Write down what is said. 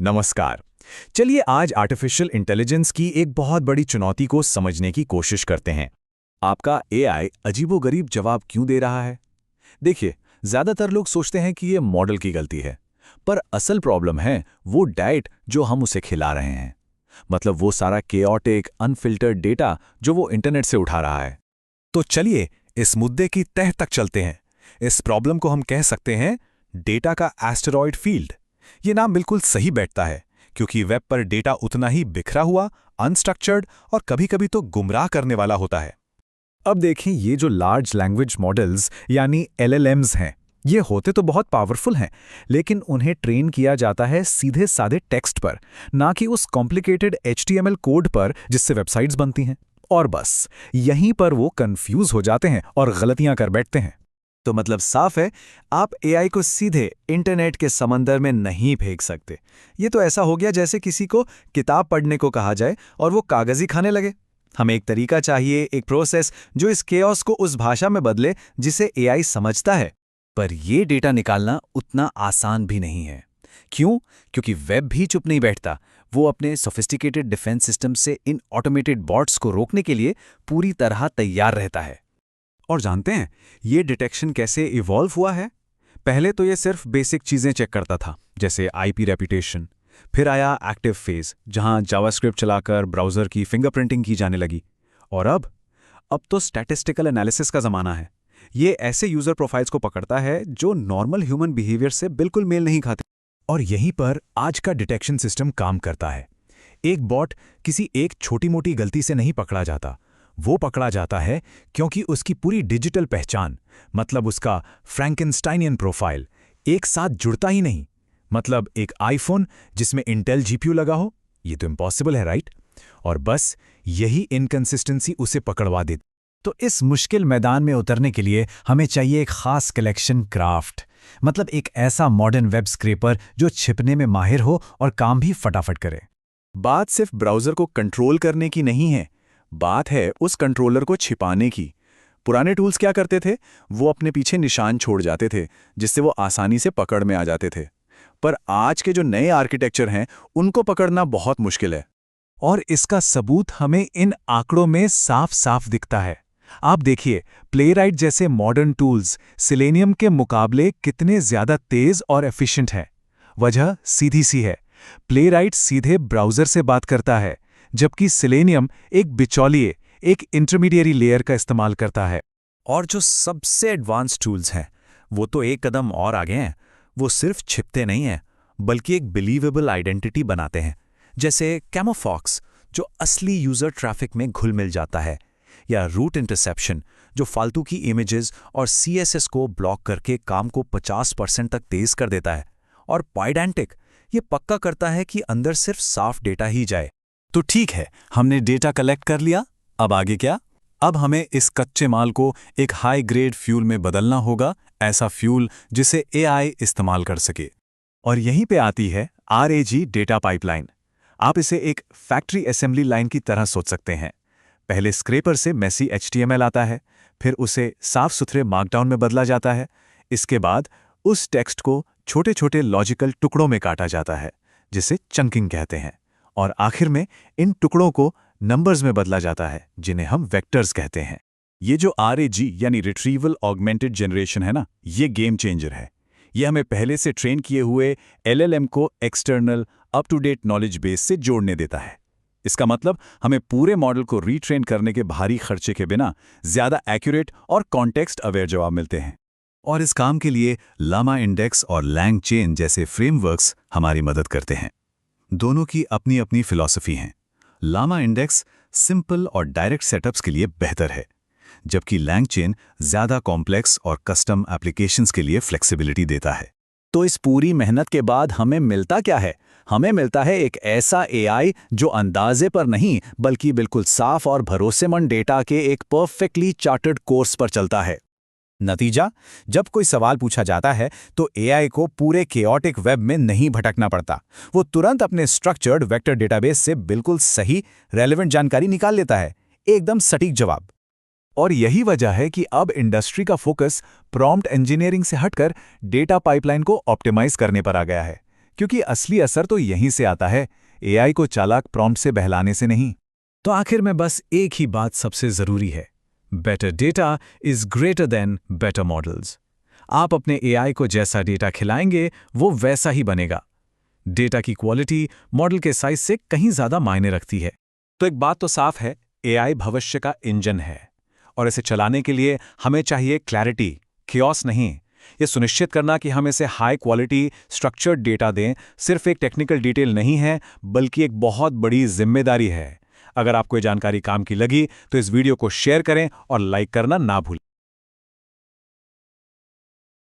नमस्कार। चलिए आज आर्टिफिशियल इंटेलिजेंस की एक बहुत बड़ी चुनौती को समझने की कोशिश करते हैं। आपका एआई अजीबोगरीब जवाब क्यों दे रहा है? देखिए, ज्यादातर लोग सोचते हैं कि ये मॉडल की गलती है, पर असल प्रॉब्लम है वो डाइट जो हम उसे खिला रहे हैं। मतलब वो सारा केओटिक, अनफिल्टर्ड डेटा जो वो इंटरनेट से उठा रहा है। तो चलिए इस मुद्दे की तह तक चलते हैं। इस प्रॉब्लम को हम कह सकते हैं डेटा का एस्टेरॉयड फील्ड। ये नाम बिल्कुल सही बैठता है, क्योंकि वेब पर डेटा उतना ही बिखरा हुआ, अनस्ट्रक्चर्ड और कभी-कभी तो गुमराह करने वाला होता है। अब देखें, ये जो लार्ज लैंग्वेज मॉडल्स यानी एलएलएम्स हैं, ये होते तो बहुत पावरफुल हैं, लेकिन उन्हें ट्रेन किया जाता है सीधे साधे टेक्स्ट पर, ना कि उस कॉम्प्लिकेटेड एचटीएमएल कोड पर जिससे वेबसाइट्स बनती हैं। और बस यहीं पर वो कंफ्यूज हो जाते हैं और गलतियां कर बैठते हैं। तो मतलब साफ है, आप एआई को सीधे इंटरनेट के समंदर में नहीं फेंक सकते। ये तो ऐसा हो गया जैसे किसी को किताब पढ़ने को कहा जाए और वो कागज़ी खाने लगे। हमें एक तरीका चाहिए, एक प्रोसेस जो इस केओस को उस भाषा में बदले जिसे एआई समझता है। पर ये डेटा निकालना उतना आसान भी नहीं है। क्यों? क्योंकि वेब भी चुप नहीं बैठता। वो अपने सोफिस्टिकेटेड डिफेंस सिस्टम से इन ऑटोमेटेड बॉट्स को रोकने के लिए पूरी तरह तैयार रहता है। और जानते हैं ये डिटेक्शन कैसे इवॉल्व हुआ है? पहले तो ये सिर्फ बेसिक चीज़ें चेक करता था, जैसे आईपी रेपुटेशन। फिर आया एक्टिव फेज, जहां जावास्क्रिप्ट चलाकर ब्राउज़र की फिंगरप्रिंटिंग की जाने लगी। और अब तो स्टैटिस्टिकल एनालिसिस का ज़माना है। ये ऐसे यूज़र प्रोफाइल्स को पकड़ता है जो नॉर्मल ह्यूमन बिहेवियर से बिल्कुल मेल नहीं खाते। और यहीं पर आज का डिटेक्शन सिस्टम काम करता है। एक बॉट किसी एक छोटी मोटी गलती से नहीं पकड़ा जाता। वो पकड़ा जाता है क्योंकि उसकी पूरी डिजिटल पहचान, मतलब उसका फ्रैंकेनस्टाइनियन प्रोफाइल, एक साथ जुड़ता ही नहीं। मतलब एक आईफोन जिसमें इंटेल जीपीयू लगा हो, ये तो इम्पॉसिबल है, राइट? और बस यही इनकंसिस्टेंसी उसे पकड़वा देती। तो इस मुश्किल मैदान में उतरने के लिए हमें चाहिए एक खास कलेक्शन क्राफ्ट, मतलब एक ऐसा मॉडर्न वेब स्क्रैपर जो छिपने में माहिर हो और काम भी फटाफट करे। बात सिर्फ ब्राउज़र को कंट्रोल करने की नहीं है, बात है उस कंट्रोलर को छिपाने की। पुराने टूल्स क्या करते थे? वो अपने पीछे निशान छोड़ जाते थे, जिससे वो आसानी से पकड़ में आ जाते थे। पर आज के जो नए आर्किटेक्चर हैं, उनको पकड़ना बहुत मुश्किल है। और इसका सबूत हमें इन आंकड़ों में साफ साफ दिखता है। आप देखिए, प्लेराइट जैसे मॉडर्न टूल्स सिलेनियम के मुकाबले कितने ज्यादा तेज और एफिशिएंट हैं। वजह सीधी सी है, प्लेराइट सीधे ब्राउज़र से बात करता है, जबकि सिलेनियम एक बिचौलिए, एक इंटरमीडिएरी लेयर का इस्तेमाल करता है। और जो सबसे एडवांस टूल्स हैं, वो तो एक कदम और आगे हैं। वो सिर्फ छिपते नहीं हैं, बल्कि एक बिलीवेबल आइडेंटिटी बनाते हैं, जैसे कैमोफॉक्स जो असली यूज़र ट्रैफिक में घुल मिल जाता है, या रूट इंटरसेप्शन जो फालतू की इमेजेस और सीएसएस को ब्लॉक करके काम को 50% तक तेज कर देता है। और पाइडेंटिक ये पक्का करता है कि अंदर सिर्फ साफ डेटा ही जाए। तो ठीक है, हमने डेटा कलेक्ट कर लिया, अब आगे क्या? अब हमें इस कच्चे माल को एक हाई ग्रेड फ्यूल में बदलना होगा, ऐसा फ्यूल जिसे एआई इस्तेमाल कर सके। और यहीं पे आती है आरएजी डेटा पाइपलाइन। आप इसे एक फैक्ट्री असेंबली लाइन की तरह सोच सकते हैं। पहले स्क्रैपर से मेसी एचटीएमएल आता है, फिर उसे साफ सुथरे मार्कडाउन में बदला जाता है। इसके बाद उस टेक्स्ट को छोटे छोटे लॉजिकल टुकड़ों में काटा जाता है, जिसे चंकिंग कहते हैं। और आखिर में इन टुकड़ों को नंबर्स में बदला जाता है, जिन्हें हम वेक्टर्स कहते हैं। ये जो आरएजी यानी रिट्रीवल ऑगमेंटेड जनरेशन है ना, ये गेम चेंजर है। ये हमें पहले से ट्रेन किए हुए एलएलएम को external up to date knowledge base से जोड़ने देता है। इसका मतलब हमें पूरे मॉडल को रीट्रेन करने के भारी खर्चे के बिना ज्यादा एक्यूरेट और कॉन्टेक्स्ट अवेयर जवाब मिलते हैं। और इस काम के लिए लामा इंडेक्स और लैंग चेन जैसे फ्रेमवर्क्स हमारी मदद करते हैं। दोनों की अपनी अपनी फिलॉसफी है। लामा इंडेक्स सिंपल और डायरेक्ट सेटअप्स के लिए बेहतर है, जबकि लैंग चेन ज्यादा कॉम्प्लेक्स और कस्टम एप्लीकेशंस के लिए फ्लेक्सिबिलिटी देता है। तो इस पूरी मेहनत के बाद हमें मिलता क्या है? हमें मिलता है एक ऐसा एआई जो अंदाजे पर नहीं, बल्कि बिल्कुल साफ और भरोसेमंद डेटा के एक परफेक्टली चार्टर्ड कोर्स पर चलता है। नतीजा, जब कोई सवाल पूछा जाता है तो एआई को पूरे केओटिक वेब में नहीं भटकना पड़ता। वो तुरंत अपने स्ट्रक्चर्ड वेक्टर डेटाबेस से बिल्कुल सही, रेलेवेंट जानकारी निकाल लेता है, एकदम सटीक जवाब। और यही वजह है कि अब इंडस्ट्री का फोकस प्रॉम्प्ट इंजीनियरिंग से हटकर डेटा पाइपलाइन को ऑप्टिमाइज करने पर आ गया है, क्योंकि असली असर तो यहीं से आता है, एआई को चालाक प्रॉम्प्ट से बहलाने से नहीं। तो आखिर में बस एक ही बात सबसे ज़रूरी है, better data is greater than better models. आप अपने एआई को जैसा डेटा खिलाएंगे वो वैसा ही बनेगा। डेटा की क्वालिटी मॉडल के साइज से कहीं ज़्यादा मायने रखती है। तो एक बात तो साफ है, एआई भविष्य का इंजन है और इसे चलाने के लिए हमें चाहिए क्लैरिटी, कियोस नहीं। ये सुनिश्चित करना कि हम इसे हाई क्वालिटी स्ट्रक्चर्ड डेटा दें सिर्फ एक टेक्निकल डिटेल नहीं है, बल्कि एक बहुत बड़ी जिम्मेदारी है। अगर आपको ये जानकारी काम की लगी तो इस वीडियो को शेयर करें और लाइक करना ना भूलें।